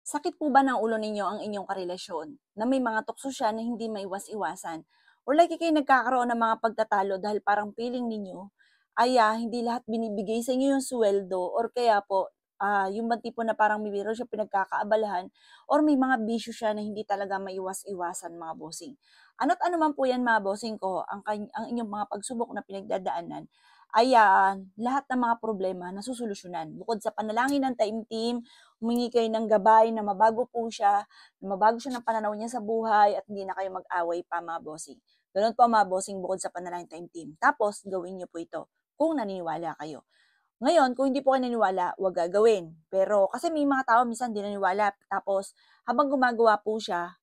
Sakit po ba ng ulo ninyo ang inyong karelasyon na may mga tukso siya na hindi maiwas-iwasan? Or lagi kayo nagkakaroon ng mga pagtatalo dahil parang feeling ninyo ay hindi lahat binibigay sa inyo yung sweldo or kaya po yung bang tipo na parang may biro siya pinagkakaabalahan or may mga bisyo siya na hindi talaga maiwas-iwasan mga bossing. Ano't ano man po yan mga bossing ko, ang inyong mga pagsubok na pinagdadaanan ay lahat ng mga problema nasusolusyonan. Bukod sa panalangin ng taimtim, humingi kayo ng gabay na mabago po siya, na mabago siya ng pananaw niya sa buhay at hindi na kayo mag-away pa mga bossing. Ganoon po mga bossing bukod sa panalangin time team. Tapos gawin niyo po ito kung naniniwala kayo. Ngayon, kung hindi po kayo naniniwala, huwag gagawin. Pero kasi may mga tao minsan hindi naniniwala. Tapos habang gumagawa po siya,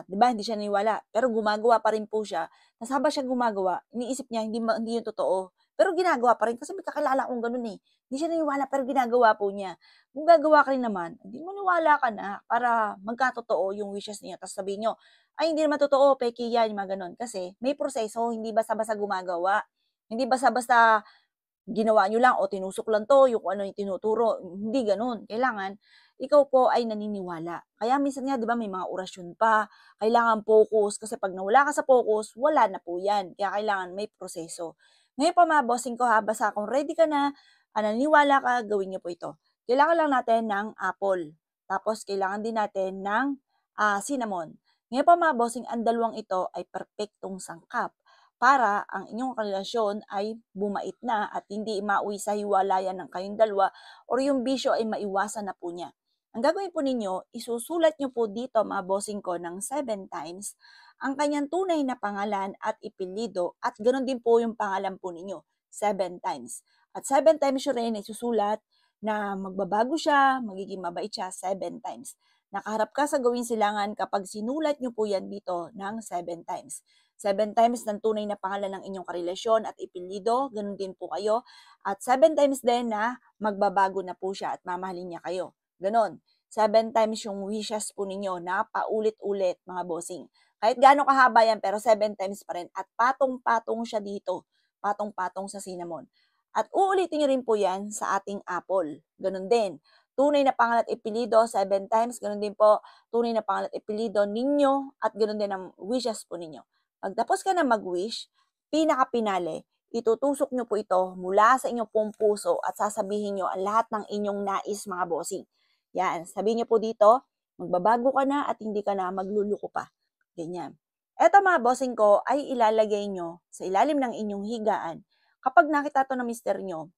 'di ba hindi siya naniniwala, pero gumagawa pa rin po siya. Tapos habang siya gumagawa, iniisip niya hindi 'yun totoo, pero ginagawa pa rin kasi may kakilala akong gano'n, eh. Hindi siya naniniwala pero ginagawa po niya. Kung gagawa ka rin naman, di maniwala ka na para magkatotoo yung wishes niya tapos sabihin niyo, "Ay hindi naman totoo, peke yan," yung mga gano'n. Kasi may proseso, hindi basta-basta gumagawa. Hindi basta-basta ginawa niyo lang o tinusok lang 'to, yung kung ano yung tinuturo, hindi gano'n. Kailangan ikaw po ay naniniwala. Kaya minsan nga 'di ba may mga orasyon pa, kailangan focus kasi 'pag nawala ka sa focus, wala na po 'yan. Kaya kailangan may proseso. Ngayon po mga bossing ko ha, basta kung ready ka na, naniniwala ka, gawin niyo po ito. Kailangan lang natin ng apple, tapos kailangan din natin ng, cinnamon. Ngayon po mga bossing, ang dalawang ito ay perpektong sangkap para ang inyong relasyon ay bumait na at hindi mauwi sa hiwalayan ng kayong dalawa or yung bisyo ay maiwasan na po niya. Ang gagawin po ninyo, isusulat nyo po dito mga bossing ko ng 7 times ang kanyang tunay na pangalan at ipilido at ganoon din po yung pangalan po ninyo, 7 times. At 7 times yun rin isusulat na magbabago siya, magiging mabait siya 7 times. Nakaharap ka sa gawing silangan kapag sinulat nyo po yan dito ng 7 times. 7 times ng tunay na pangalan ng inyong karelasyon at ipilido, ganun din po kayo. At 7 times din na magbabago na po siya at mamahalin niya kayo. Ganon. 7 times yung wishes po ninyo na paulit-ulit mga bossing. Kahit gaano kahaba yan, pero 7 times pa rin. At patong-patong siya dito. Patong-patong sa cinnamon. At uulitin nyo rin po yan sa ating apple. Ganon din. Tunay na pangalan at ipilido, 7 times. Ganon din po, tunay na pangalan at ipilido ninyo at ganon din ang wishes po ninyo. Pagtapos ka na mag-wish, pinaka-pinale, itutusok nyo po ito mula sa inyong pong puso at sasabihin nyo ang lahat ng inyong nais mga bossing. Yan, sabihin nyo po dito, magbabago ka na at hindi ka na magluluko pa. Ganyan. Eto mga bossing ko ay ilalagay nyo sa ilalim ng inyong higaan. Kapag nakita to ng mister nyo,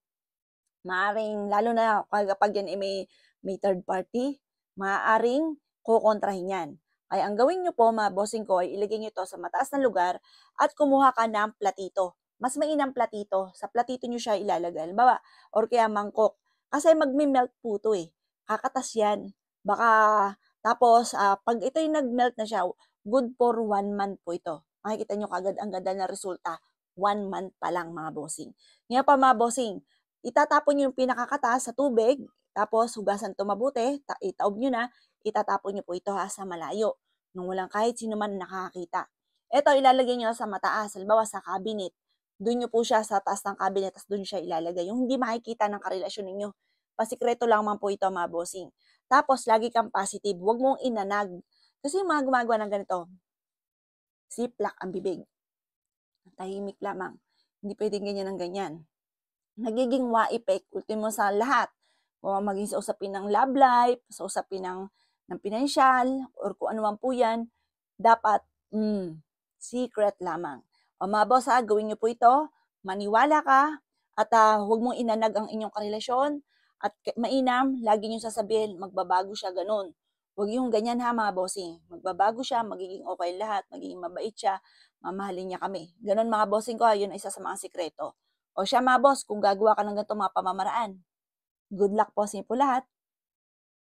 maaring, lalo na kapag yan ay may third party, maaaring kukontrahin yan. Kaya ang gawin nyo po, mga bossing ko, ay ilagay nyo to sa mataas na lugar at kumuha ka ng platito. Mas mainam platito. Sa platito nyo siya ilalagay. Halimbawa, or kaya mangkok. Kasi magme-melt po to eh. Kakatas yan. Baka, tapos, pag ito yung nag-melt na siya, good for 1 month po ito. Makikita nyo kagad ang ganda na resulta. 1 month pa lang mga bossing. Ngayon pa mga bossing, itatapon niyo yung pinakakataas sa tubig, tapos hugasan 'to mabuti, itaob niyo na, itatapon niyo po ito sa malayo, nung walang kahit sino man nakakakita. Eto ilalagay niyo sa mataas, halimbawa sa cabinet. Dun niyo po siya sa taas ng cabinet ta's dun siya ilalagay, yung hindi makikita ng karelasyon ninyo. Pasikreto lamang po ito mga bossing. Tapos lagi kang positive, huwag mong inanag. Kasi yung mga gumagawa ng ganito, siplak ang bibig, tahimik lamang, hindi puwedeng ganyan ng ganyan. Nagiging wa-effect ultimo sa lahat. O maging sa usapin ng love life, sa usapin ng pinansyal, or kung ano man po yan, dapat, secret lamang. O mga boss gawin niyo po ito, maniwala ka, at huwag mong inanag ang inyong karelasyon, at mainam, lagi niyong sasabihin, magbabago siya, ganun. Huwag yung ganyan ha mga bossing. Magbabago siya, magiging okay lahat, magiging mabait siya, mamahalin niya kami. Ganun mga bossing ko, yun ay isa sa mga sikreto. O siya mga boss, kung gagawa ka ng ganitong mga pamamaraan, good luck po sa inyo po lahat.